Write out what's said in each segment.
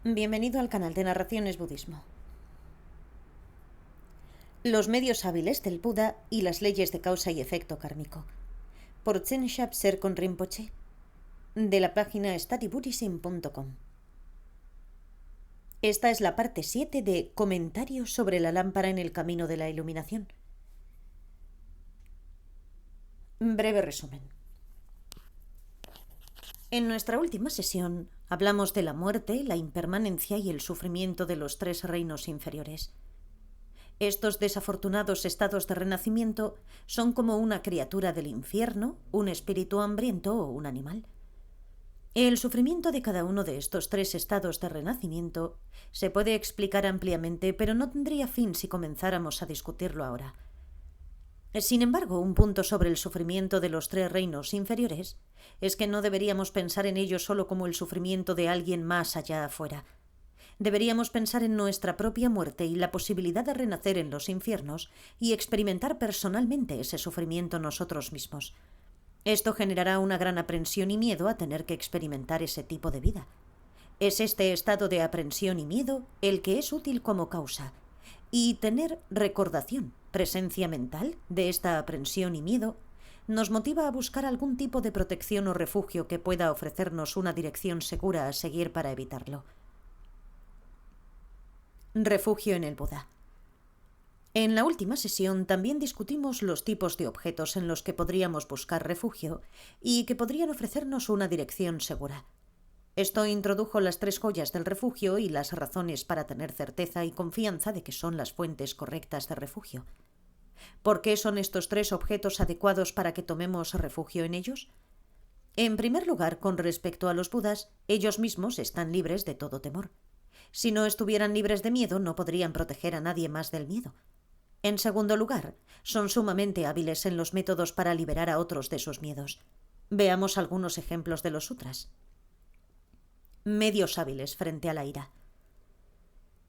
Bienvenido al canal de Narraciones Budismo. Los medios hábiles del Buda y las leyes de causa y efecto kármico. Por Tsenshab Serkon Rinpoche, de la página studybuddhism.com. Esta es la parte 7 de Comentarios sobre la lámpara en el camino de la iluminación. Breve resumen. En nuestra última sesión hablamos de la muerte, la impermanencia y el sufrimiento de los 3 reinos inferiores. Estos desafortunados estados de renacimiento son como una criatura del infierno, un espíritu hambriento o un animal. El sufrimiento de cada uno de estos 3 estados de renacimiento se puede explicar ampliamente, pero no tendría fin si comenzáramos a discutirlo ahora. Sin embargo, un punto sobre el sufrimiento de los 3 reinos inferiores es que no deberíamos pensar en ello solo como el sufrimiento de alguien más allá afuera. Deberíamos pensar en nuestra propia muerte y la posibilidad de renacer en los infiernos y experimentar personalmente ese sufrimiento nosotros mismos. Esto generará una gran aprensión y miedo a tener que experimentar ese tipo de vida. Es este estado de aprensión y miedo el que es útil como causa, y tener recordación, presencia mental de esta aprensión y miedo nos motiva a buscar algún tipo de protección o refugio que pueda ofrecernos una dirección segura a seguir para evitarlo. Refugio en el Buda. En la última sesión también discutimos los tipos de objetos en los que podríamos buscar refugio y que podrían ofrecernos una dirección segura. Esto introdujo las 3 joyas del refugio y las razones para tener certeza y confianza de que son las fuentes correctas de refugio. ¿Por qué son estos 3 objetos adecuados para que tomemos refugio en ellos? En primer lugar, con respecto a los Budas, ellos mismos están libres de todo temor. Si no estuvieran libres de miedo, no podrían proteger a nadie más del miedo. En segundo lugar, son sumamente hábiles en los métodos para liberar a otros de sus miedos. Veamos algunos ejemplos de los sutras. Medios hábiles frente a la ira.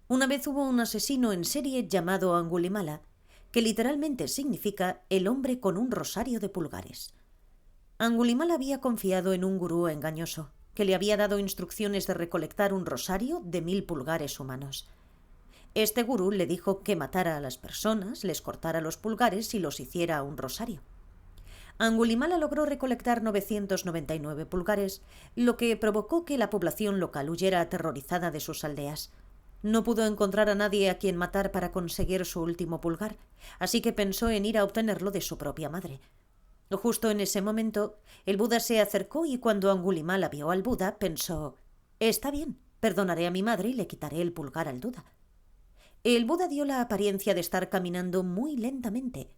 Una vez hubo un asesino en serie llamado Angulimala, que literalmente significa el hombre con un rosario de pulgares. Angulimala había confiado en un gurú engañoso, que le había dado instrucciones de recolectar un rosario de 1000 pulgares humanos. Este gurú le dijo que matara a las personas, les cortara los pulgares y los hiciera un rosario. Angulimala logró recolectar 999 pulgares, lo que provocó que la población local huyera aterrorizada de sus aldeas. No pudo encontrar a nadie a quien matar para conseguir su último pulgar, así que pensó en ir a obtenerlo de su propia madre. Justo en ese momento, el Buda se acercó y cuando Angulimala vio al Buda, pensó: «Está bien, perdonaré a mi madre y le quitaré el pulgar al Buda». El Buda dio la apariencia de estar caminando muy lentamente,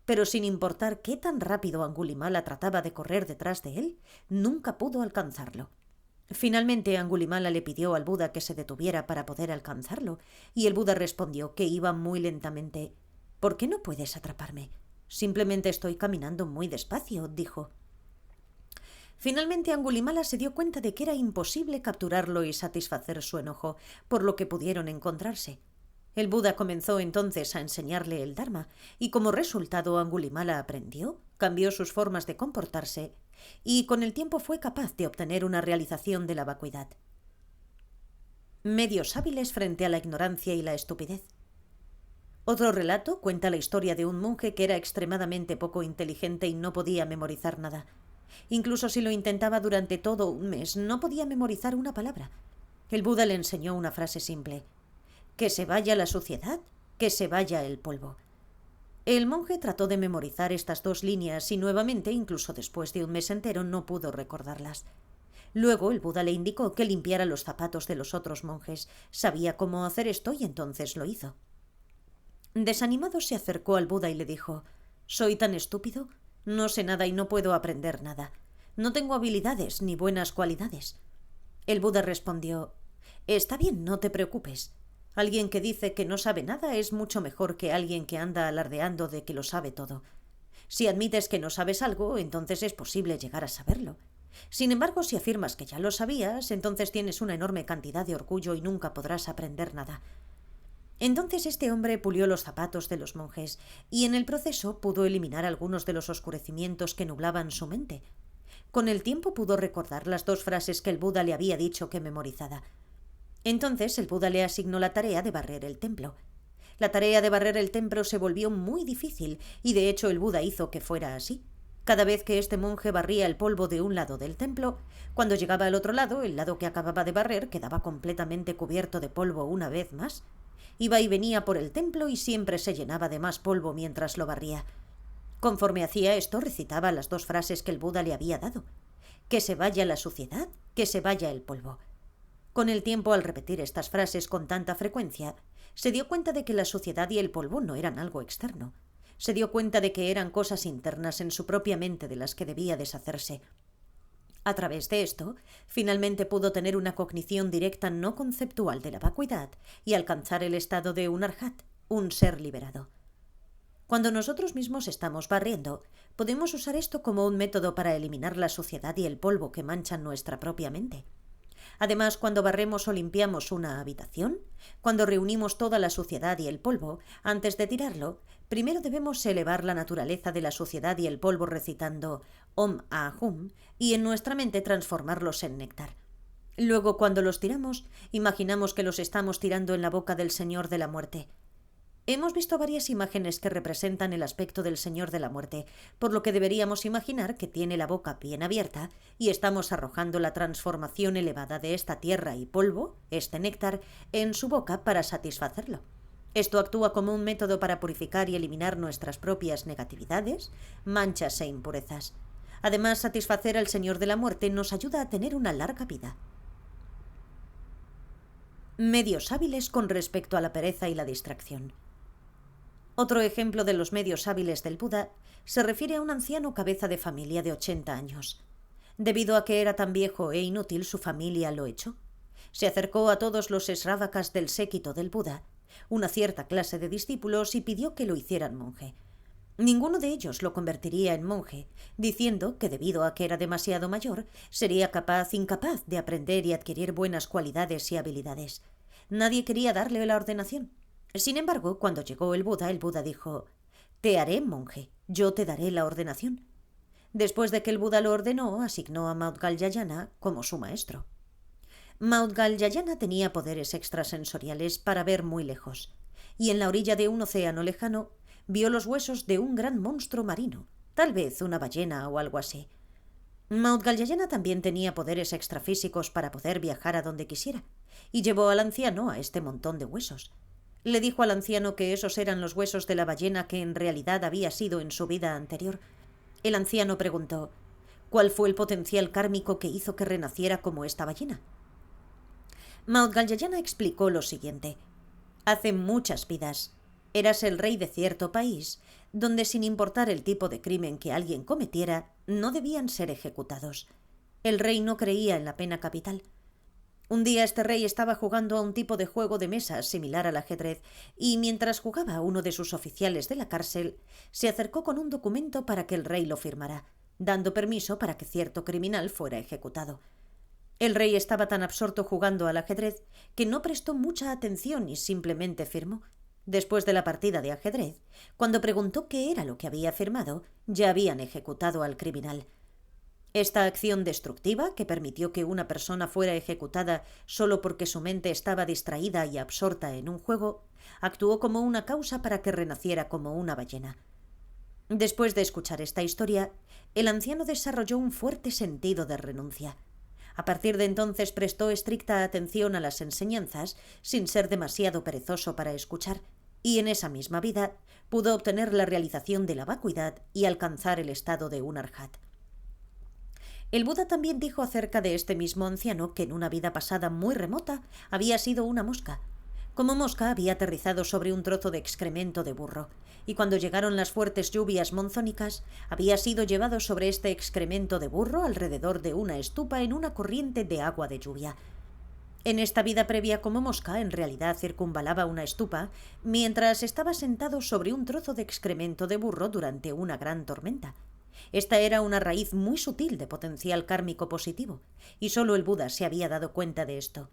pero sin importar qué tan rápido Angulimala trataba de correr detrás de él, nunca pudo alcanzarlo. Finalmente Angulimala le pidió al Buda que se detuviera para poder alcanzarlo, y el Buda respondió que iba muy lentamente. «¿Por qué no puedes atraparme? Simplemente estoy caminando muy despacio», dijo. Finalmente Angulimala se dio cuenta de que era imposible capturarlo y satisfacer su enojo, por lo que pudieron encontrarse. El Buda comenzó entonces a enseñarle el Dharma, y como resultado Angulimala aprendió, cambió sus formas de comportarse, y con el tiempo fue capaz de obtener una realización de la vacuidad. Medios hábiles frente a la ignorancia y la estupidez. Otro relato cuenta la historia de un monje que era extremadamente poco inteligente y no podía memorizar nada. Incluso si lo intentaba durante todo un mes, no podía memorizar una palabra. El Buda le enseñó una frase simple: «Que se vaya la suciedad, que se vaya el polvo». El monje trató de memorizar estas 2 líneas y nuevamente, incluso después de un mes entero, no pudo recordarlas. Luego el Buda le indicó que limpiara los zapatos de los otros monjes. Sabía cómo hacer esto y entonces lo hizo. Desanimado se acercó al Buda y le dijo: «¿Soy tan estúpido? No sé nada y no puedo aprender nada. No tengo habilidades ni buenas cualidades». El Buda respondió: «Está bien, no te preocupes. Alguien que dice que no sabe nada es mucho mejor que alguien que anda alardeando de que lo sabe todo. Si admites que no sabes algo, entonces es posible llegar a saberlo. Sin embargo, si afirmas que ya lo sabías, entonces tienes una enorme cantidad de orgullo y nunca podrás aprender nada». Entonces este hombre pulió los zapatos de los monjes y en el proceso pudo eliminar algunos de los oscurecimientos que nublaban su mente. Con el tiempo pudo recordar las 2 frases que el Buda le había dicho que memorizara. Entonces el Buda le asignó la tarea de barrer el templo. La tarea de barrer el templo se volvió muy difícil y de hecho el Buda hizo que fuera así. Cada vez que este monje barría el polvo de un lado del templo, cuando llegaba al otro lado, el lado que acababa de barrer quedaba completamente cubierto de polvo una vez más. Iba y venía por el templo y siempre se llenaba de más polvo mientras lo barría. Conforme hacía esto, recitaba las 2 frases que el Buda le había dado. Que se vaya la suciedad, que se vaya el polvo. Con el tiempo, al repetir estas frases con tanta frecuencia, se dio cuenta de que la suciedad y el polvo no eran algo externo. Se dio cuenta de que eran cosas internas en su propia mente de las que debía deshacerse. A través de esto, finalmente pudo tener una cognición directa no conceptual de la vacuidad y alcanzar el estado de un arhat, un ser liberado. Cuando nosotros mismos estamos barriendo, podemos usar esto como un método para eliminar la suciedad y el polvo que manchan nuestra propia mente. Además, cuando barremos o limpiamos una habitación, cuando reunimos toda la suciedad y el polvo, antes de tirarlo, primero debemos elevar la naturaleza de la suciedad y el polvo recitando Om Ahum y en nuestra mente transformarlos en néctar. Luego, cuando los tiramos, imaginamos que los estamos tirando en la boca del Señor de la Muerte. Hemos visto varias imágenes que representan el aspecto del Señor de la Muerte, por lo que deberíamos imaginar que tiene la boca bien abierta y estamos arrojando la transformación elevada de esta tierra y polvo, este néctar, en su boca para satisfacerlo. Esto actúa como un método para purificar y eliminar nuestras propias negatividades, manchas e impurezas. Además, satisfacer al Señor de la Muerte nos ayuda a tener una larga vida. Medios hábiles con respecto a la pereza y la distracción. Otro ejemplo de los medios hábiles del Buda se refiere a un anciano cabeza de familia de 80 años. Debido a que era tan viejo e inútil, su familia lo echó. Se acercó a todos los sravakas del séquito del Buda, una cierta clase de discípulos, y pidió que lo hicieran monje. Ninguno de ellos lo convertiría en monje, diciendo que debido a que era demasiado mayor, sería incapaz de aprender y adquirir buenas cualidades y habilidades. Nadie quería darle la ordenación. Sin embargo, cuando llegó el Buda dijo: «Te haré monje, yo te daré la ordenación». Después de que el Buda lo ordenó, asignó a Maudgalyayana como su maestro. Maudgalyayana tenía poderes extrasensoriales para ver muy lejos, y en la orilla de un océano lejano vio los huesos de un gran monstruo marino, tal vez una ballena o algo así. Maudgalyayana también tenía poderes extrafísicos para poder viajar a donde quisiera, y llevó al anciano a este montón de huesos. Le dijo al anciano que esos eran los huesos de la ballena que en realidad había sido en su vida anterior. El anciano preguntó: ¿cuál fue el potencial kármico que hizo que renaciera como esta ballena? Maudgalyayana explicó lo siguiente: hace muchas vidas eras el rey de cierto país, donde sin importar el tipo de crimen que alguien cometiera, no debían ser ejecutados. El rey no creía en la pena capital. Un día este rey estaba jugando a un tipo de juego de mesa similar al ajedrez y mientras jugaba, uno de sus oficiales de la cárcel se acercó con un documento para que el rey lo firmara, dando permiso para que cierto criminal fuera ejecutado. El rey estaba tan absorto jugando al ajedrez que no prestó mucha atención y simplemente firmó. Después de la partida de ajedrez, cuando preguntó qué era lo que había firmado, ya habían ejecutado al criminal. Esta acción destructiva, que permitió que una persona fuera ejecutada solo porque su mente estaba distraída y absorta en un juego, actuó como una causa para que renaciera como una ballena. Después de escuchar esta historia, el anciano desarrolló un fuerte sentido de renuncia. A partir de entonces prestó estricta atención a las enseñanzas, sin ser demasiado perezoso para escuchar, y en esa misma vida pudo obtener la realización de la vacuidad y alcanzar el estado de un arhat. El Buda también dijo acerca de este mismo anciano que en una vida pasada muy remota había sido una mosca. Como mosca había aterrizado sobre un trozo de excremento de burro, y cuando llegaron las fuertes lluvias monzónicas, había sido llevado sobre este excremento de burro alrededor de una estupa en una corriente de agua de lluvia. En esta vida previa como mosca, en realidad circunvalaba una estupa, mientras estaba sentado sobre un trozo de excremento de burro durante una gran tormenta. Esta era una raíz muy sutil de potencial kármico positivo, y solo el Buda se había dado cuenta de esto.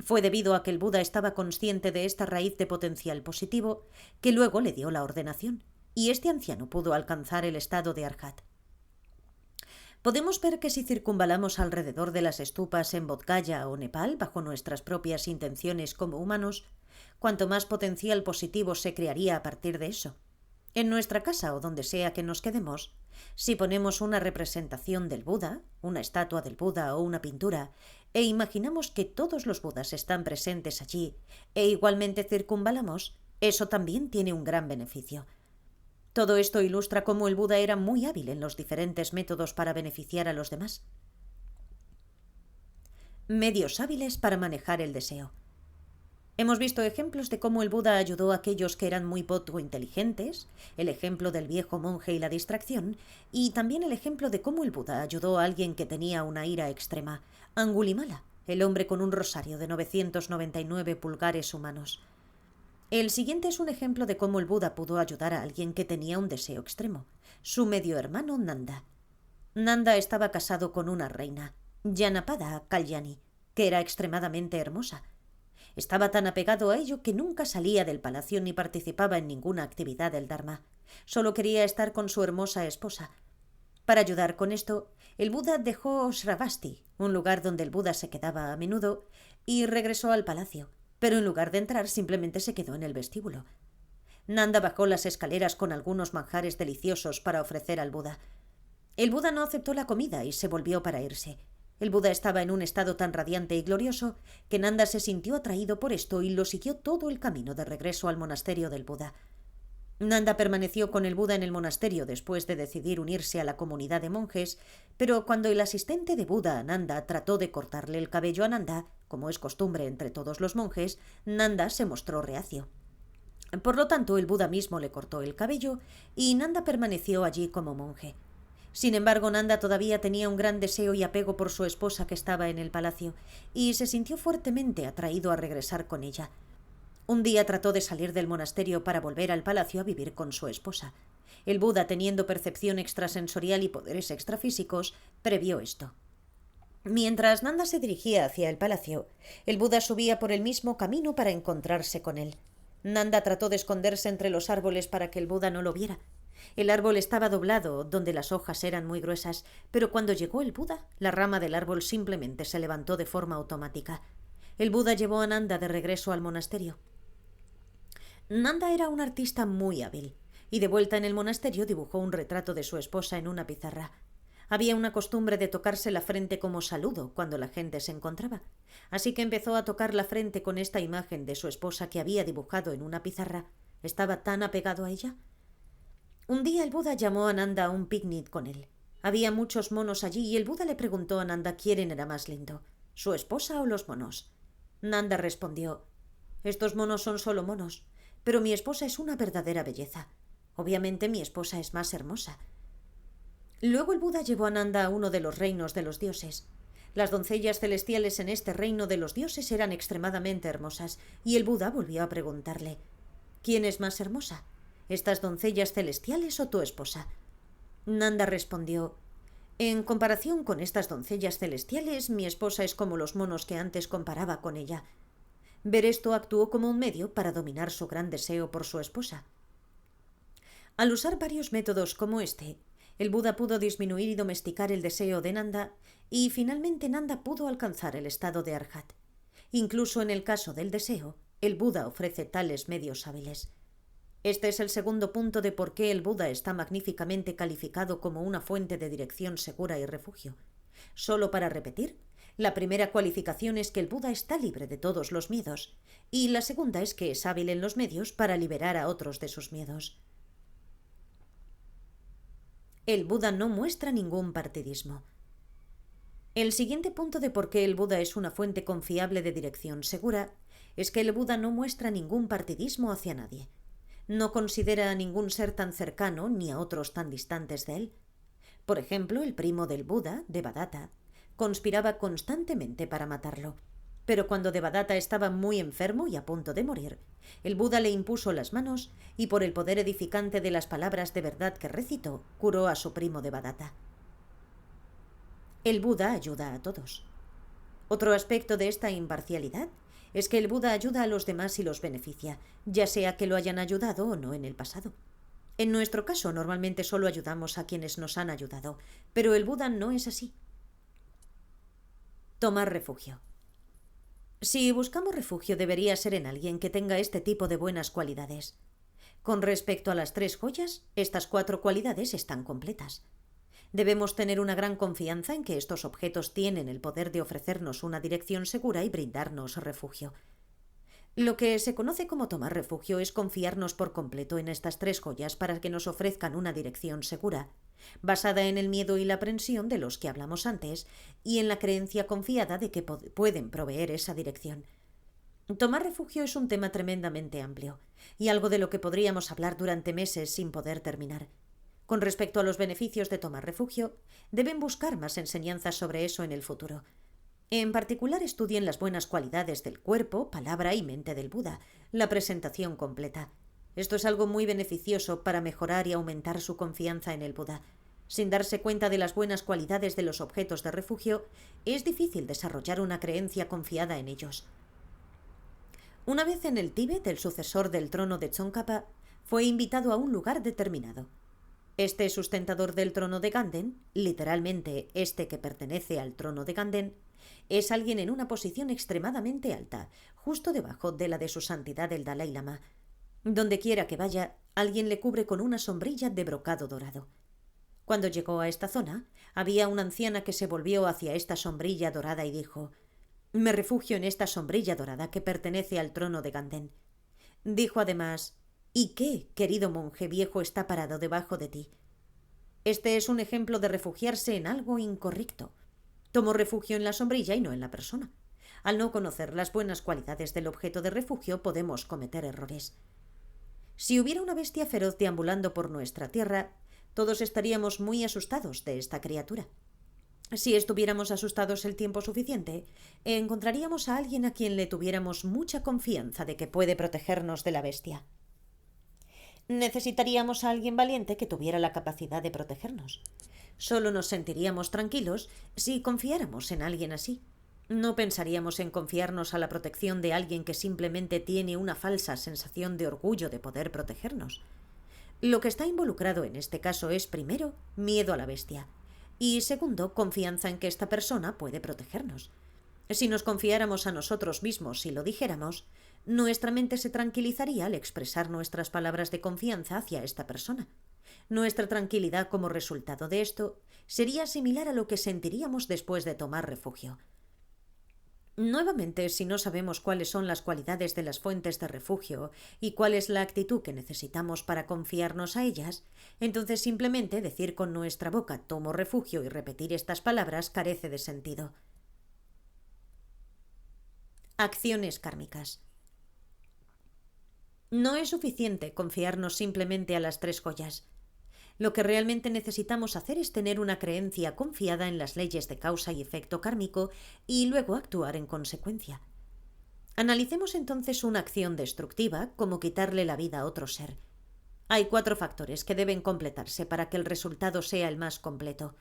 Fue debido a que el Buda estaba consciente de esta raíz de potencial positivo que luego le dio la ordenación, y este anciano pudo alcanzar el estado de arhat. Podemos ver que si circunvalamos alrededor de las estupas en Bodh Gaya o Nepal bajo nuestras propias intenciones como humanos, cuanto más potencial positivo se crearía a partir de eso. En nuestra casa o donde sea que nos quedemos, si ponemos una representación del Buda, una estatua del Buda o una pintura, e imaginamos que todos los Budas están presentes allí, e igualmente circunvalamos, eso también tiene un gran beneficio. Todo esto ilustra cómo el Buda era muy hábil en los diferentes métodos para beneficiar a los demás. Medios hábiles para manejar el deseo. Hemos visto ejemplos de cómo el Buda ayudó a aquellos que eran muy poco inteligentes, el ejemplo del viejo monje y la distracción, y también el ejemplo de cómo el Buda ayudó a alguien que tenía una ira extrema, Angulimala, el hombre con un rosario de 999 pulgares humanos. El siguiente es un ejemplo de cómo el Buda pudo ayudar a alguien que tenía un deseo extremo, su medio hermano Nanda. Nanda estaba casado con una reina, Janapada Kalyani, que era extremadamente hermosa. Estaba tan apegado a ello que nunca salía del palacio ni participaba en ninguna actividad del Dharma. Solo quería estar con su hermosa esposa. Para ayudar con esto, el Buda dejó Shravasti, un lugar donde el Buda se quedaba a menudo, y regresó al palacio, pero en lugar de entrar simplemente se quedó en el vestíbulo. Nanda bajó las escaleras con algunos manjares deliciosos para ofrecer al Buda. El Buda no aceptó la comida y se volvió para irse. El Buda estaba en un estado tan radiante y glorioso que Nanda se sintió atraído por esto y lo siguió todo el camino de regreso al monasterio del Buda. Nanda permaneció con el Buda en el monasterio después de decidir unirse a la comunidad de monjes, pero cuando el asistente de Buda, Nanda, trató de cortarle el cabello a Nanda, como es costumbre entre todos los monjes, Nanda se mostró reacio. Por lo tanto, el Buda mismo le cortó el cabello y Nanda permaneció allí como monje. Sin embargo, Nanda todavía tenía un gran deseo y apego por su esposa que estaba en el palacio, y se sintió fuertemente atraído a regresar con ella. Un día trató de salir del monasterio para volver al palacio a vivir con su esposa. El Buda, teniendo percepción extrasensorial y poderes extrafísicos, previó esto. Mientras Nanda se dirigía hacia el palacio, el Buda subía por el mismo camino para encontrarse con él. Nanda trató de esconderse entre los árboles para que el Buda no lo viera. El árbol estaba doblado, donde las hojas eran muy gruesas, pero cuando llegó el Buda, la rama del árbol simplemente se levantó de forma automática. El Buda llevó a Nanda de regreso al monasterio. Nanda era un artista muy hábil, y de vuelta en el monasterio dibujó un retrato de su esposa en una pizarra. Había una costumbre de tocarse la frente como saludo cuando la gente se encontraba, así que empezó a tocar la frente con esta imagen de su esposa que había dibujado en una pizarra. Estaba tan apegado a ella. Un día el Buda llamó a Nanda a un picnic con él. Había muchos monos allí y el Buda le preguntó a Nanda quién era más lindo, su esposa o los monos. Nanda respondió: «Estos monos son solo monos, pero mi esposa es una verdadera belleza. Obviamente mi esposa es más hermosa». Luego el Buda llevó a Nanda a uno de los reinos de los dioses. Las doncellas celestiales en este reino de los dioses eran extremadamente hermosas, y el Buda volvió a preguntarle: «¿Quién es más hermosa? ¿Estas doncellas celestiales o tu esposa?» Nanda respondió: «En comparación con estas doncellas celestiales, mi esposa es como los monos que antes comparaba con ella». Ver esto actuó como un medio para dominar su gran deseo por su esposa. Al usar varios métodos como este, el Buda pudo disminuir y domesticar el deseo de Nanda, y finalmente Nanda pudo alcanzar el estado de Arhat. Incluso en el caso del deseo, el Buda ofrece tales medios hábiles. Este es el segundo punto de por qué el Buda está magníficamente calificado como una fuente de dirección segura y refugio. Solo para repetir, la primera cualificación es que el Buda está libre de todos los miedos, y la segunda es que es hábil en los medios para liberar a otros de sus miedos. El Buda no muestra ningún partidismo. El siguiente punto de por qué el Buda es una fuente confiable de dirección segura es que el Buda no muestra ningún partidismo hacia nadie. No considera a ningún ser tan cercano ni a otros tan distantes de él. Por ejemplo, el primo del Buda, Devadatta, conspiraba constantemente para matarlo. Pero cuando Devadatta estaba muy enfermo y a punto de morir, el Buda le impuso las manos y por el poder edificante de las palabras de verdad que recitó, curó a su primo Devadatta. El Buda ayuda a todos. Otro aspecto de esta imparcialidad es que el Buda ayuda a los demás y los beneficia, ya sea que lo hayan ayudado o no en el pasado. En nuestro caso, normalmente solo ayudamos a quienes nos han ayudado, pero el Buda no es así. Tomar refugio. Si buscamos refugio, debería ser en alguien que tenga este tipo de buenas cualidades. Con respecto a las 3 joyas, estas 4 cualidades están completas. Debemos tener una gran confianza en que estos objetos tienen el poder de ofrecernos una dirección segura y brindarnos refugio. Lo que se conoce como tomar refugio es confiarnos por completo en estas 3 joyas para que nos ofrezcan una dirección segura, basada en el miedo y la aprensión de los que hablamos antes y en la creencia confiada de que pueden proveer esa dirección. Tomar refugio es un tema tremendamente amplio y algo de lo que podríamos hablar durante meses sin poder terminar. Con respecto a los beneficios de tomar refugio, deben buscar más enseñanzas sobre eso en el futuro. En particular, estudien las buenas cualidades del cuerpo, palabra y mente del Buda, la presentación completa. Esto es algo muy beneficioso para mejorar y aumentar su confianza en el Buda. Sin darse cuenta de las buenas cualidades de los objetos de refugio, es difícil desarrollar una creencia confiada en ellos. Una vez en el Tíbet, el sucesor del trono de Tsongkhapa fue invitado a un lugar determinado. Este sustentador del trono de Ganden, literalmente este que pertenece al trono de Ganden, es alguien en una posición extremadamente alta, justo debajo de la de su santidad el Dalai Lama. Donde quiera que vaya, alguien le cubre con una sombrilla de brocado dorado. Cuando llegó a esta zona, había una anciana que se volvió hacia esta sombrilla dorada y dijo: «Me refugio en esta sombrilla dorada que pertenece al trono de Ganden». Dijo además: «¿Y qué, querido monje viejo, está parado debajo de ti?». Este es un ejemplo de refugiarse en algo incorrecto. Tomo refugio en la sombrilla y no en la persona. Al no conocer las buenas cualidades del objeto de refugio, podemos cometer errores. Si hubiera una bestia feroz deambulando por nuestra tierra, todos estaríamos muy asustados de esta criatura. Si estuviéramos asustados el tiempo suficiente, encontraríamos a alguien a quien le tuviéramos mucha confianza de que puede protegernos de la bestia. Necesitaríamos a alguien valiente que tuviera la capacidad de protegernos. Solo nos sentiríamos tranquilos si confiáramos en alguien así. No pensaríamos en confiarnos a la protección de alguien que simplemente tiene una falsa sensación de orgullo de poder protegernos. Lo que está involucrado en este caso es, primero, miedo a la bestia, y segundo, confianza en que esta persona puede protegernos. Si nos confiáramos a nosotros mismos y lo dijéramos, nuestra mente se tranquilizaría al expresar nuestras palabras de confianza hacia esta persona. Nuestra tranquilidad como resultado de esto sería similar a lo que sentiríamos después de tomar refugio. Nuevamente, si no sabemos cuáles son las cualidades de las fuentes de refugio y cuál es la actitud que necesitamos para confiarnos a ellas, entonces simplemente decir con nuestra boca «tomo refugio» y repetir estas palabras carece de sentido. Acciones kármicas. No es suficiente confiarnos simplemente a las 3 joyas. Lo que realmente necesitamos hacer es tener una creencia confiada en las leyes de causa y efecto kármico y luego actuar en consecuencia. Analicemos entonces una acción destructiva como quitarle la vida a otro ser. Hay 4 factores que deben completarse para que el resultado sea el más completo: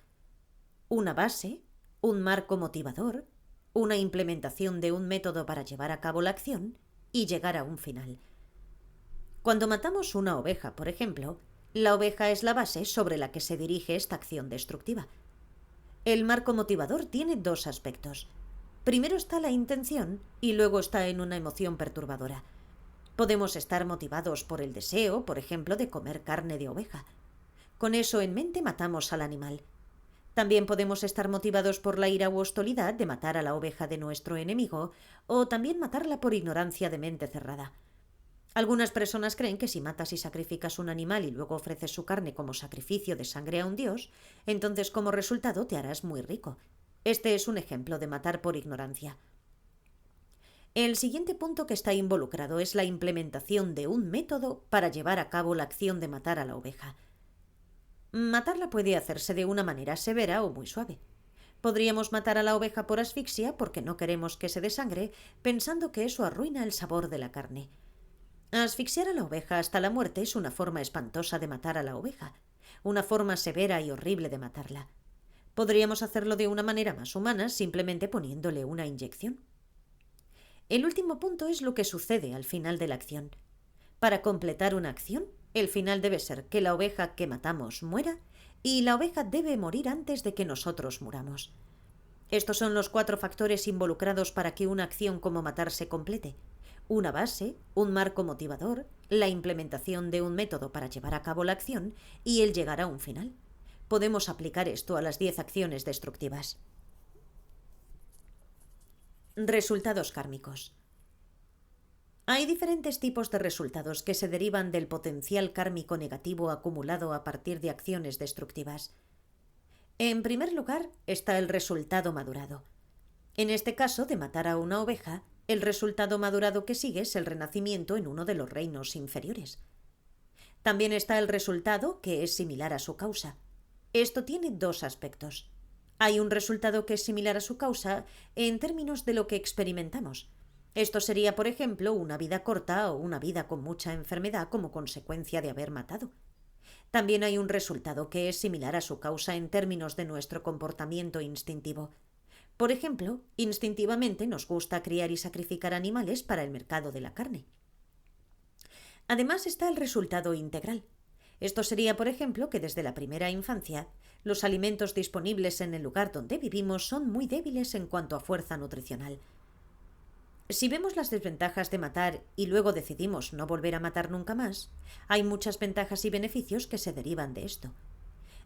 una base, un marco motivador, una implementación de un método para llevar a cabo la acción y llegar a un final. Cuando matamos una oveja, por ejemplo, la oveja es la base sobre la que se dirige esta acción destructiva. El marco motivador tiene 2 aspectos. Primero está la intención y luego está en una emoción perturbadora. Podemos estar motivados por el deseo, por ejemplo, de comer carne de oveja. Con eso en mente matamos al animal. También podemos estar motivados por la ira u hostilidad de matar a la oveja de nuestro enemigo, o también matarla por ignorancia de mente cerrada. Algunas personas creen que si matas y sacrificas un animal y luego ofreces su carne como sacrificio de sangre a un dios, entonces como resultado te harás muy rico. Este es un ejemplo de matar por ignorancia. El siguiente punto que está involucrado es la implementación de un método para llevar a cabo la acción de matar a la oveja. Matarla puede hacerse de una manera severa o muy suave. Podríamos matar a la oveja por asfixia porque no queremos que se desangre, pensando que eso arruina el sabor de la carne. Asfixiar a la oveja hasta la muerte es una forma espantosa de matar a la oveja, una forma severa y horrible de matarla. Podríamos hacerlo de una manera más humana simplemente poniéndole una inyección. El último punto es lo que sucede al final de la acción. Para completar una acción, El final debe ser que la oveja que matamos muera y la oveja debe morir antes de que nosotros muramos. Estos son los 4 factores involucrados para que una acción como matar se complete. Una base, un marco motivador, la implementación de un método para llevar a cabo la acción y el llegar a un final. Podemos aplicar esto a las 10 acciones destructivas. Resultados kármicos. Hay diferentes tipos de resultados que se derivan del potencial kármico negativo acumulado a partir de acciones destructivas. En primer lugar está el resultado madurado. En este caso de matar a una oveja, el resultado madurado que sigue es el renacimiento en uno de los reinos inferiores. También está el resultado que es similar a su causa. Esto tiene 2 aspectos. Hay un resultado que es similar a su causa en términos de lo que experimentamos. Esto sería, por ejemplo, una vida corta o una vida con mucha enfermedad como consecuencia de haber matado. También hay un resultado que es similar a su causa en términos de nuestro comportamiento instintivo. Por ejemplo, instintivamente nos gusta criar y sacrificar animales para el mercado de la carne. Además está el resultado integral. Esto sería, por ejemplo, que desde la primera infancia, los alimentos disponibles en el lugar donde vivimos son muy débiles en cuanto a fuerza nutricional. Si vemos las desventajas de matar y luego decidimos no volver a matar nunca más, hay muchas ventajas y beneficios que se derivan de esto.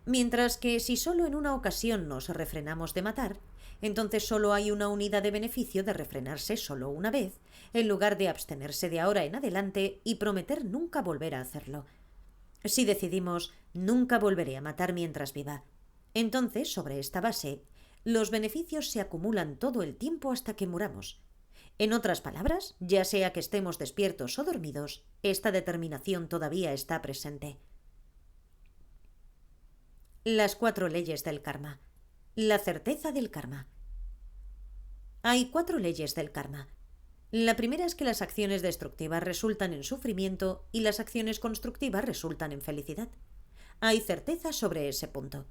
Mientras que si solo en una ocasión nos refrenamos de matar, entonces solo hay una unidad de beneficio de refrenarse solo una vez, en lugar de abstenerse de ahora en adelante y prometer nunca volver a hacerlo. Si decidimos nunca volveré a matar mientras viva, entonces sobre esta base, los beneficios se acumulan todo el tiempo hasta que muramos. En otras palabras, ya sea que estemos despiertos o dormidos, esta determinación todavía está presente. Las 4 leyes del karma. La certeza del karma. Hay 4 leyes del karma. La primera es que las acciones destructivas resultan en sufrimiento y las acciones constructivas resultan en felicidad. Hay certeza sobre ese punto.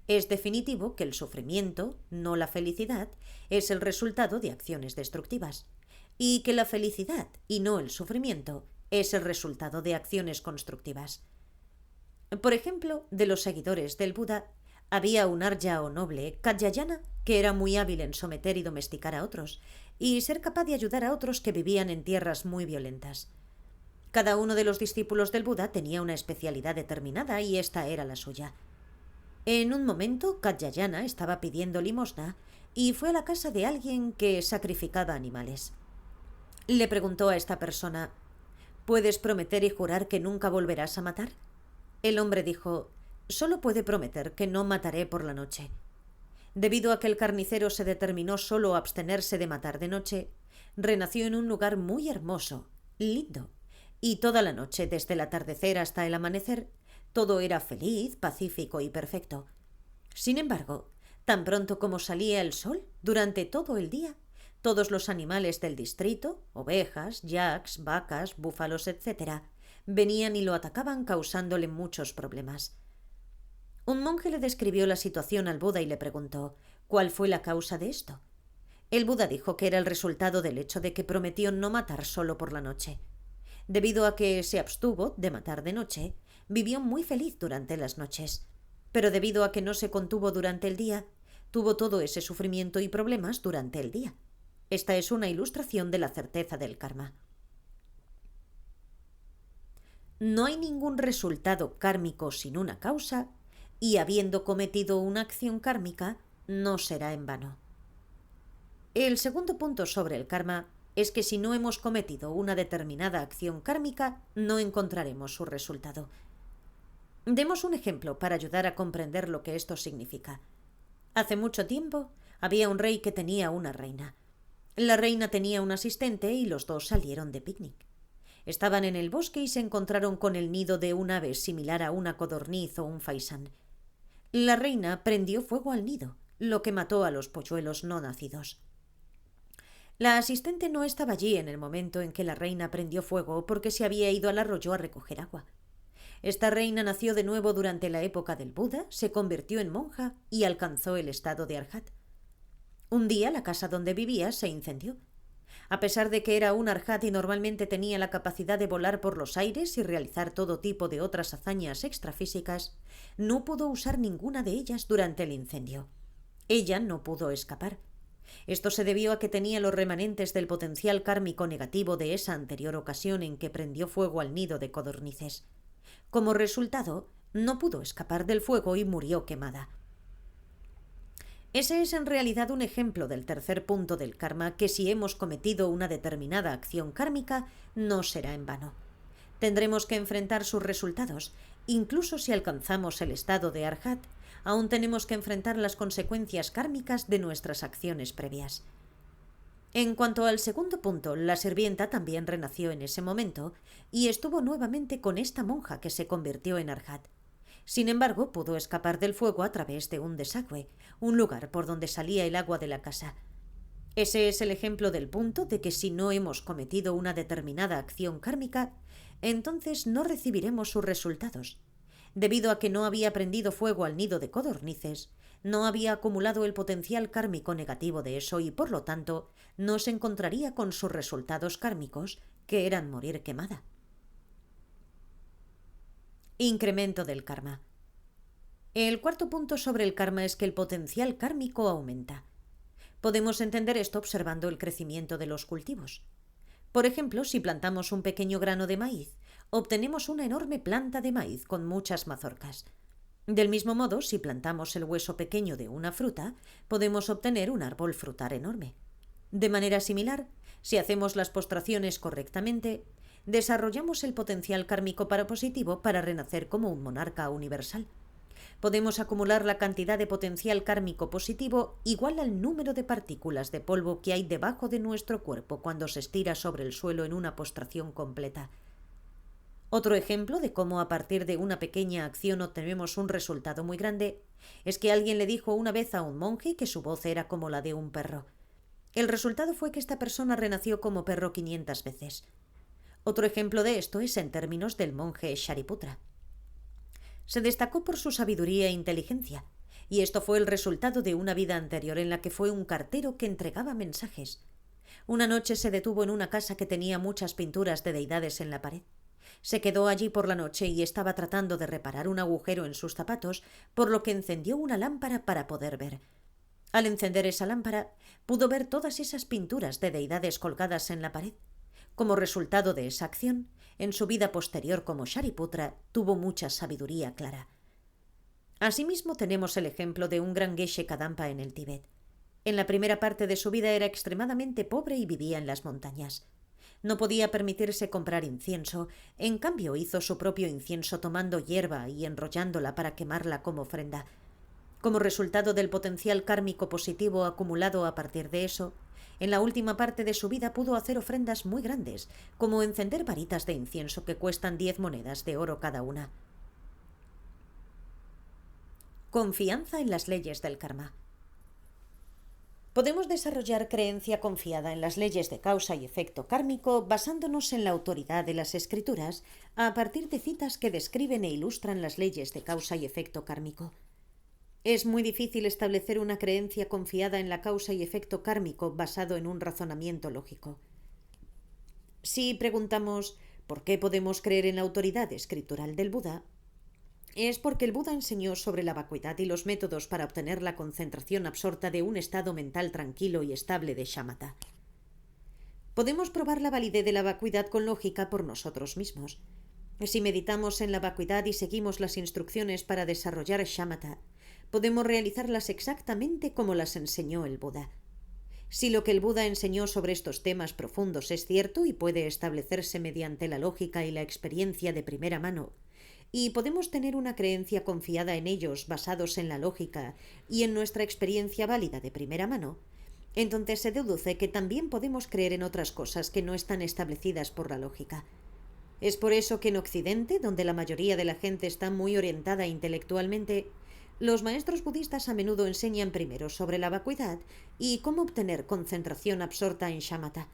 Es definitivo que el sufrimiento, no la felicidad, es el resultado de acciones destructivas, y que la felicidad, y no el sufrimiento, es el resultado de acciones constructivas. Por ejemplo, de los seguidores del Buda, había un arya o noble, Katyayana, que era muy hábil en someter y domesticar a otros, y ser capaz de ayudar a otros que vivían en tierras muy violentas. Cada uno de los discípulos del Buda tenía una especialidad determinada y esta era la suya. En un momento, Katyayana estaba pidiendo limosna y fue a la casa de alguien que sacrificaba animales. Le preguntó a esta persona: ¿puedes prometer y jurar que nunca volverás a matar? El hombre dijo: solo puede prometer que no mataré por la noche. Debido a que el carnicero se determinó solo a abstenerse de matar de noche, renació en un lugar muy hermoso, lindo, y toda la noche, desde el atardecer hasta el amanecer, todo era feliz, pacífico y perfecto. Sin embargo, tan pronto como salía el sol, durante todo el día, todos los animales del distrito, ovejas, yaks, vacas, búfalos, etc., venían y lo atacaban causándole muchos problemas. Un monje le describió la situación al Buda y le preguntó: ¿cuál fue la causa de esto? El Buda dijo que era el resultado del hecho de que prometió no matar solo por la noche. Debido a que se abstuvo de matar de noche, vivió muy feliz durante las noches. Pero debido a que no se contuvo durante el día, tuvo todo ese sufrimiento y problemas durante el día. Esta es una ilustración de la certeza del karma. No hay ningún resultado kármico sin una causa, y habiendo cometido una acción kármica, no será en vano. El segundo punto sobre el karma es que si no hemos cometido una determinada acción kármica, no encontraremos su resultado. Demos un ejemplo para ayudar a comprender lo que esto significa. Hace mucho tiempo había un rey que tenía una reina. La reina tenía un asistente y los dos salieron de picnic. Estaban en el bosque y se encontraron con el nido de un ave similar a una codorniz o un faisán. La reina prendió fuego al nido, lo que mató a los polluelos no nacidos. La asistente no estaba allí en el momento en que la reina prendió fuego porque se había ido al arroyo a recoger agua. Esta reina nació de nuevo durante la época del Buda, se convirtió en monja y alcanzó el estado de Arhat. Un día la casa donde vivía se incendió. A pesar de que era un arhat y normalmente tenía la capacidad de volar por los aires y realizar todo tipo de otras hazañas extrafísicas, no pudo usar ninguna de ellas durante el incendio. Ella no pudo escapar. Esto se debió a que tenía los remanentes del potencial kármico negativo de esa anterior ocasión en que prendió fuego al nido de codornices. Como resultado, no pudo escapar del fuego y murió quemada. Ese es en realidad un ejemplo del tercer punto del karma, que si hemos cometido una determinada acción kármica, no será en vano. Tendremos que enfrentar sus resultados. Incluso si alcanzamos el estado de arhat, aún tenemos que enfrentar las consecuencias kármicas de nuestras acciones previas. En cuanto al segundo punto, la sirvienta también renació en ese momento y estuvo nuevamente con esta monja que se convirtió en arhat. Sin embargo, pudo escapar del fuego a través de un desagüe, un lugar por donde salía el agua de la casa. Ese es el ejemplo del punto de que si no hemos cometido una determinada acción kármica, entonces no recibiremos sus resultados. Debido a que no había prendido fuego al nido de codornices, no había acumulado el potencial kármico negativo de eso y, por lo tanto, no se encontraría con sus resultados kármicos, que eran morir quemada. Incremento del karma. El cuarto punto sobre el karma es que el potencial kármico aumenta. Podemos entender esto observando el crecimiento de los cultivos. Por ejemplo, si plantamos un pequeño grano de maíz, obtenemos una enorme planta de maíz con muchas mazorcas. Del mismo modo, si plantamos el hueso pequeño de una fruta, podemos obtener un árbol frutal enorme. De manera similar, si hacemos las postraciones correctamente, desarrollamos el potencial kármico para positivo para renacer como un monarca universal. Podemos acumular la cantidad de potencial kármico positivo igual al número de partículas de polvo que hay debajo de nuestro cuerpo cuando se estira sobre el suelo en una postración completa. Otro ejemplo de cómo a partir de una pequeña acción obtenemos un resultado muy grande es que alguien le dijo una vez a un monje que su voz era como la de un perro. El resultado fue que esta persona renació como perro 500 veces. Otro ejemplo de esto es en términos del monje Shariputra. Se destacó por su sabiduría e inteligencia, y esto fue el resultado de una vida anterior en la que fue un cartero que entregaba mensajes. Una noche se detuvo en una casa que tenía muchas pinturas de deidades en la pared. Se quedó allí por la noche y estaba tratando de reparar un agujero en sus zapatos, por lo que encendió una lámpara para poder ver. Al encender esa lámpara, pudo ver todas esas pinturas de deidades colgadas en la pared. Como resultado de esa acción, en su vida posterior como Shariputra, tuvo mucha sabiduría clara. Asimismo, tenemos el ejemplo de un gran Geshe Kadampa en el Tíbet. En la primera parte de su vida era extremadamente pobre y vivía en las montañas. No podía permitirse comprar incienso, en cambio hizo su propio incienso tomando hierba y enrollándola para quemarla como ofrenda. Como resultado del potencial kármico positivo acumulado a partir de eso, en la última parte de su vida pudo hacer ofrendas muy grandes, como encender varitas de incienso que cuestan 10 monedas de oro cada una. Confianza en las leyes del karma. Podemos desarrollar creencia confiada en las leyes de causa y efecto kármico basándonos en la autoridad de las escrituras a partir de citas que describen e ilustran las leyes de causa y efecto kármico. Es muy difícil establecer una creencia confiada en la causa y efecto kármico basado en un razonamiento lógico. Si preguntamos ¿por qué podemos creer en la autoridad escritural del Buda? Es porque el Buda enseñó sobre la vacuidad y los métodos para obtener la concentración absorta de un estado mental tranquilo y estable de shamatha. Podemos probar la validez de la vacuidad con lógica por nosotros mismos. Si meditamos en la vacuidad y seguimos las instrucciones para desarrollar shamatha, podemos realizarlas exactamente como las enseñó el Buda. Si lo que el Buda enseñó sobre estos temas profundos es cierto y puede establecerse mediante la lógica y la experiencia de primera mano, y podemos tener una creencia confiada en ellos basados en la lógica y en nuestra experiencia válida de primera mano, entonces se deduce que también podemos creer en otras cosas que no están establecidas por la lógica. Es por eso que en Occidente, donde la mayoría de la gente está muy orientada intelectualmente, los maestros budistas a menudo enseñan primero sobre la vacuidad y cómo obtener concentración absorta en shamatha.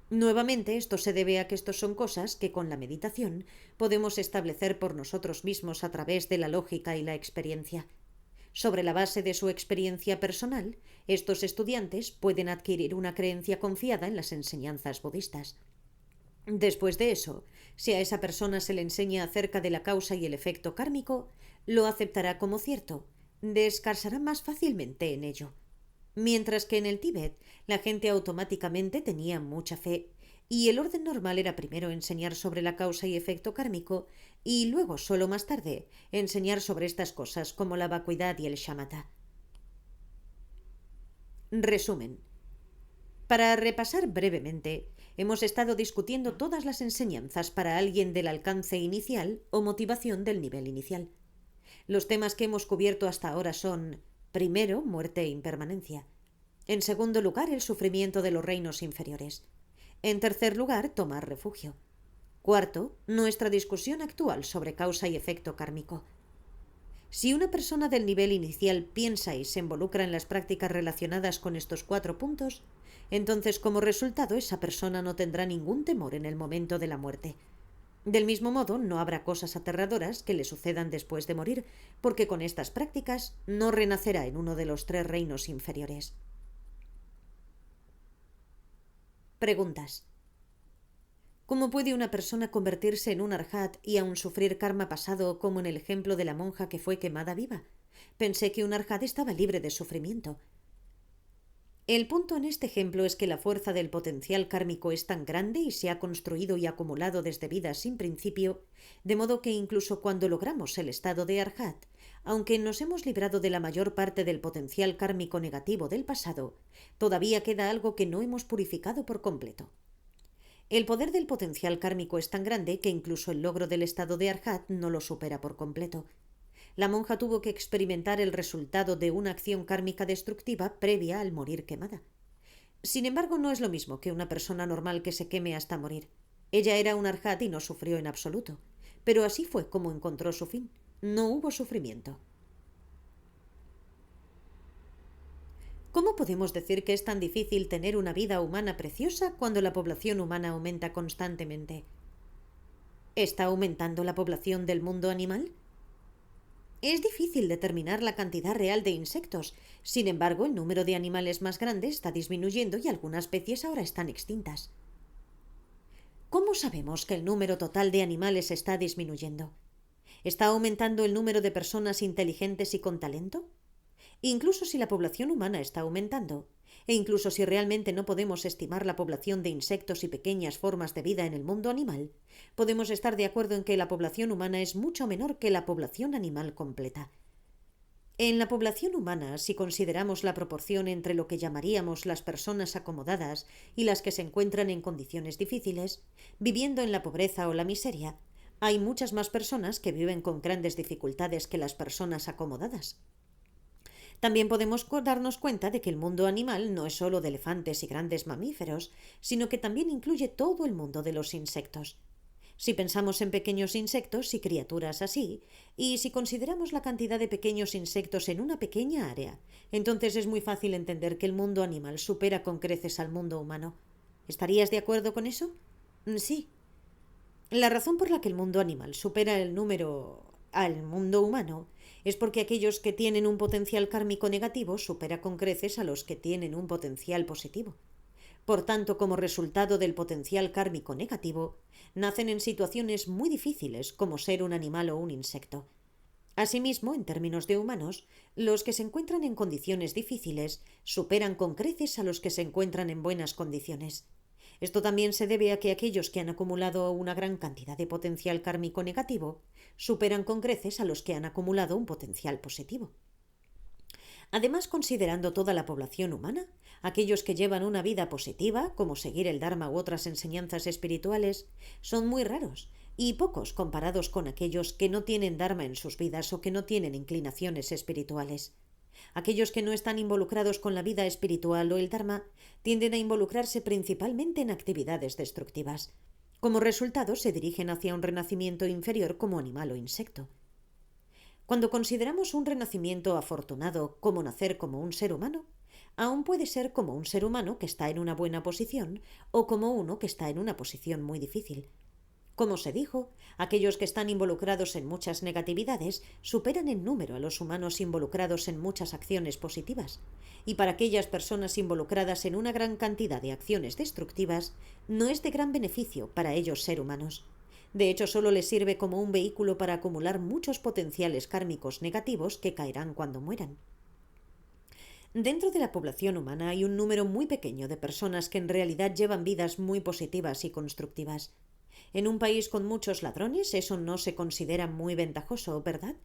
Nuevamente, esto se debe a que estos son cosas que con la meditación podemos establecer por nosotros mismos a través de la lógica y la experiencia. Sobre la base de su experiencia personal, estos estudiantes pueden adquirir una creencia confiada en las enseñanzas budistas. Después de eso, si a esa persona se le enseña acerca de la causa y el efecto kármico, lo aceptará como cierto, descansará más fácilmente en ello. Mientras que en el Tíbet, la gente automáticamente tenía mucha fe, y el orden normal era primero enseñar sobre la causa y efecto kármico, y luego, solo más tarde, enseñar sobre estas cosas como la vacuidad y el shamatha. Resumen. Para repasar brevemente, hemos estado discutiendo todas las enseñanzas para alguien del alcance inicial o motivación del nivel inicial. Los temas que hemos cubierto hasta ahora son: primero, muerte e impermanencia; en segundo lugar, el sufrimiento de los reinos inferiores; en tercer lugar, tomar refugio; cuarto, nuestra discusión actual sobre causa y efecto kármico. Si una persona del nivel inicial piensa y se involucra en las prácticas relacionadas con estos 4 puntos, entonces como resultado esa persona no tendrá ningún temor en el momento de la muerte. Del mismo modo, no habrá cosas aterradoras que le sucedan después de morir, porque con estas prácticas no renacerá en uno de los 3 reinos inferiores. Preguntas. ¿Cómo puede una persona convertirse en un arhat y aún sufrir karma pasado, como en el ejemplo de la monja que fue quemada viva? Pensé que un arhat estaba libre de sufrimiento. El punto en este ejemplo es que la fuerza del potencial kármico es tan grande y se ha construido y acumulado desde vidas sin principio, de modo que incluso cuando logramos el estado de arhat, aunque nos hemos librado de la mayor parte del potencial kármico negativo del pasado, todavía queda algo que no hemos purificado por completo. El poder del potencial kármico es tan grande que incluso el logro del estado de arhat no lo supera por completo. La monja tuvo que experimentar el resultado de una acción kármica destructiva previa al morir quemada. Sin embargo, no es lo mismo que una persona normal que se queme hasta morir. Ella era un arhat y no sufrió en absoluto, pero así fue como encontró su fin. No hubo sufrimiento. ¿Cómo podemos decir que es tan difícil tener una vida humana preciosa cuando la población humana aumenta constantemente? ¿Está aumentando la población del mundo animal? Es difícil determinar la cantidad real de insectos. Sin embargo, el número de animales más grandes está disminuyendo y algunas especies ahora están extintas. ¿Cómo sabemos que el número total de animales está disminuyendo? ¿Está aumentando el número de personas inteligentes y con talento? Incluso si la población humana está aumentando, e incluso si realmente no podemos estimar la población de insectos y pequeñas formas de vida en el mundo animal, podemos estar de acuerdo en que la población humana es mucho menor que la población animal completa. En la población humana, si consideramos la proporción entre lo que llamaríamos las personas acomodadas y las que se encuentran en condiciones difíciles, viviendo en la pobreza o la miseria, hay muchas más personas que viven con grandes dificultades que las personas acomodadas. También podemos darnos cuenta de que el mundo animal no es solo de elefantes y grandes mamíferos, sino que también incluye todo el mundo de los insectos. Si pensamos en pequeños insectos y criaturas así, y si consideramos la cantidad de pequeños insectos en una pequeña área, entonces es muy fácil entender que el mundo animal supera con creces al mundo humano. ¿Estarías de acuerdo con eso? Sí. La razón por la que el mundo animal supera el número al mundo humano es porque aquellos que tienen un potencial kármico negativo supera con creces a los que tienen un potencial positivo. Por tanto, como resultado del potencial kármico negativo, nacen en situaciones muy difíciles como ser un animal o un insecto. Asimismo, en términos de humanos, los que se encuentran en condiciones difíciles superan con creces a los que se encuentran en buenas condiciones. Esto también se debe a que aquellos que han acumulado una gran cantidad de potencial kármico negativo superan con creces a los que han acumulado un potencial positivo. Además, considerando toda la población humana, aquellos que llevan una vida positiva, como seguir el Dharma u otras enseñanzas espirituales, son muy raros y pocos comparados con aquellos que no tienen Dharma en sus vidas o que no tienen inclinaciones espirituales. Aquellos que no están involucrados con la vida espiritual o el Dharma tienden a involucrarse principalmente en actividades destructivas. Como resultado, se dirigen hacia un renacimiento inferior como animal o insecto. Cuando consideramos un renacimiento afortunado como nacer como un ser humano, aún puede ser como un ser humano que está en una buena posición o como uno que está en una posición muy difícil. Como se dijo, aquellos que están involucrados en muchas negatividades superan en número a los humanos involucrados en muchas acciones positivas, y para aquellas personas involucradas en una gran cantidad de acciones destructivas, no es de gran beneficio para ellos ser humanos. De hecho, solo les sirve como un vehículo para acumular muchos potenciales kármicos negativos que caerán cuando mueran. Dentro de la población humana hay un número muy pequeño de personas que en realidad llevan vidas muy positivas y constructivas. En un país con muchos ladrones eso no se considera muy ventajoso, ¿verdad?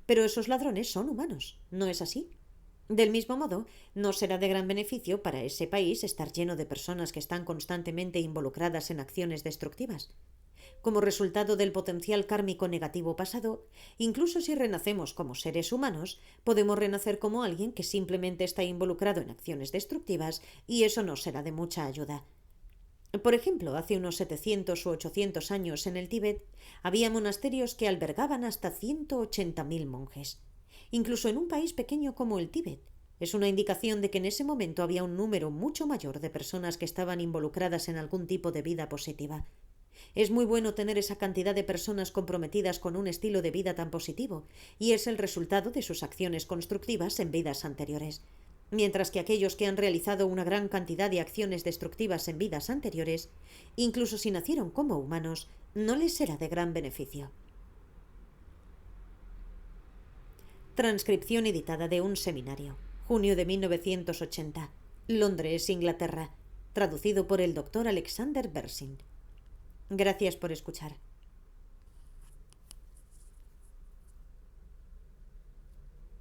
Pero esos ladrones son humanos, ¿no es así? Del mismo modo, no será de gran beneficio para ese país estar lleno de personas que están constantemente involucradas en acciones destructivas. Como resultado del potencial kármico negativo pasado, incluso si renacemos como seres humanos, podemos renacer como alguien que simplemente está involucrado en acciones destructivas y eso no será de mucha ayuda. Por ejemplo, hace unos 700 u 800 años en el Tíbet había monasterios que albergaban hasta 180.000 monjes. Incluso en un país pequeño como el Tíbet, es una indicación de que en ese momento había un número mucho mayor de personas que estaban involucradas en algún tipo de vida positiva. Es muy bueno tener esa cantidad de personas comprometidas con un estilo de vida tan positivo, y es el resultado de sus acciones constructivas en vidas anteriores. Mientras que aquellos que han realizado una gran cantidad de acciones destructivas en vidas anteriores, incluso si nacieron como humanos, no les será de gran beneficio. Transcripción editada de un seminario. Junio de 1980. Londres, Inglaterra. Traducido por el Dr. Alexander Bersing. Gracias por escuchar.